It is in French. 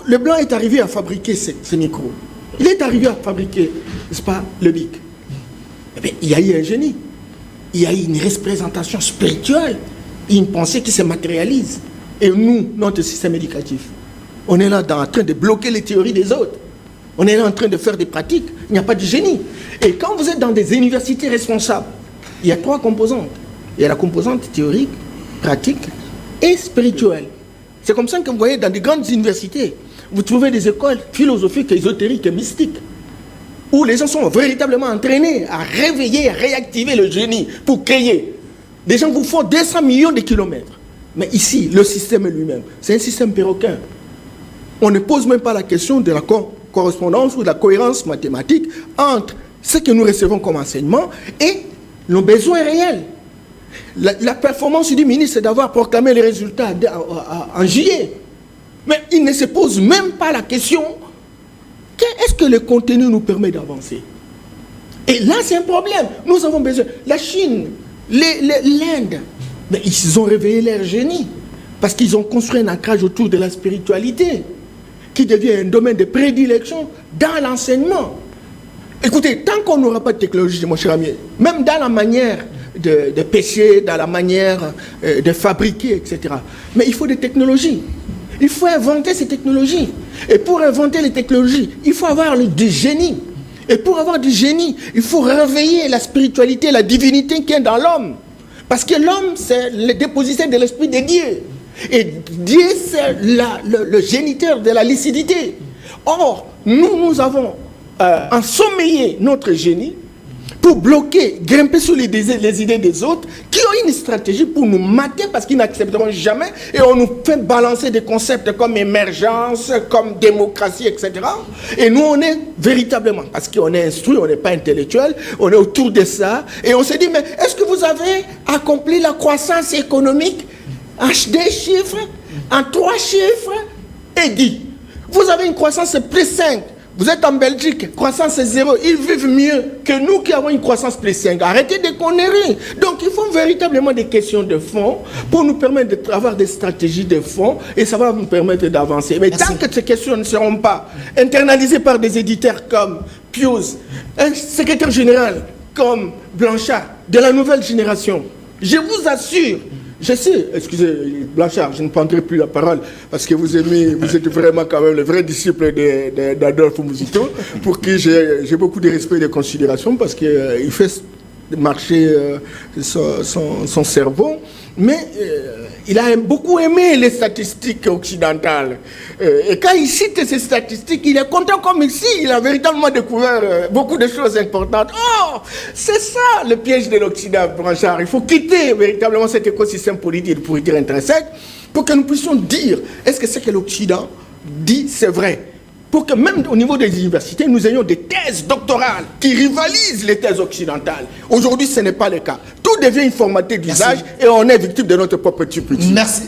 le blanc est arrivé à fabriquer ces micros. Il est arrivé à fabriquer, n'est-ce pas, le BIC. Eh bien, il y a eu un génie. Il y a eu une représentation spirituelle, une pensée qui se matérialise. Et nous, notre système éducatif, on est là en train de bloquer les théories des autres. On est là en train de faire des pratiques. Il n'y a pas de génie. Et quand vous êtes dans des universités responsables, il y a 3 composantes. Il y a la composante théorique, pratique et spirituelle. C'est comme ça que vous voyez dans des grandes universités, vous trouvez des écoles philosophiques, ésotériques et mystiques, où les gens sont véritablement entraînés à réveiller, à réactiver le génie pour créer. Des gens vous font 200 millions de kilomètres. Mais ici, le système lui-même, c'est un système perroquin. On ne pose même pas la question de la correspondance ou de la cohérence mathématique entre ce que nous recevons comme enseignement et nos besoins réels. La performance du ministre, c'est d'avoir proclamé les résultats en juillet. Mais il ne se pose même pas la question, est-ce que le contenu nous permet d'avancer? Et là, c'est un problème. Nous avons besoin. La Chine, l'Inde, mais ils ont réveillé leur génie parce qu'ils ont construit un ancrage autour de la spiritualité qui devient un domaine de prédilection dans l'enseignement. Écoutez, tant qu'on n'aura pas de technologie, mon cher ami, même dans la manière de pêcher, dans la manière de fabriquer, etc. Mais il faut des technologies. Il faut inventer ces technologies. Et pour inventer les technologies, il faut avoir du génie. Et pour avoir du génie, il faut réveiller la spiritualité, la divinité qui est dans l'homme. Parce que l'homme, c'est le dépositaire de l'esprit de Dieu. Et Dieu, c'est le géniteur de la lucidité. Or, nous avons ensommeillé notre génie pour bloquer, grimper sur les idées des autres qui ont une stratégie pour nous mater parce qu'ils n'accepteront jamais et on nous fait balancer des concepts comme émergence, comme démocratie, etc. Et nous, on est véritablement, parce qu'on est instruit, on n'est pas intellectuel, on est autour de ça et on se dit, mais est-ce que vous avez accompli la croissance économique en des chiffres, en 3 chiffres et dit, vous avez une croissance plus 5. Vous êtes en Belgique, croissance est 0. Ils vivent mieux que nous qui avons une croissance plus 5. Arrêtez de conneries. Donc, il faut véritablement des questions de fond pour nous permettre d'avoir des stratégies de fond et ça va nous permettre d'avancer. Mais tant que ces questions ne seront pas internalisées par des éditeurs comme Pius, un secrétaire général comme Blanchard, de la nouvelle génération, je vous assure, je sais, excusez Blanchard, je ne prendrai plus la parole parce que vous êtes vraiment quand même le vrai disciple d'Adolphe Mouzito, pour qui j'ai beaucoup de respect et de considération parce qu'il fait marcher son cerveau, mais il a beaucoup aimé les statistiques occidentales. Et quand il cite ces statistiques, il est content comme ici, il a véritablement découvert beaucoup de choses importantes. Oh, c'est ça le piège de l'Occident, Blanchard. Il faut quitter véritablement cet écosystème politique et politique intrinsèque pour que nous puissions dire, est-ce que ce que l'Occident dit, c'est vrai? Pour que même au niveau des universités, nous ayons des thèses doctorales qui rivalisent les thèses occidentales. Aujourd'hui, ce n'est pas le cas. Tout devient une formalité d'usage et on est victime de notre propre turpitude. Merci.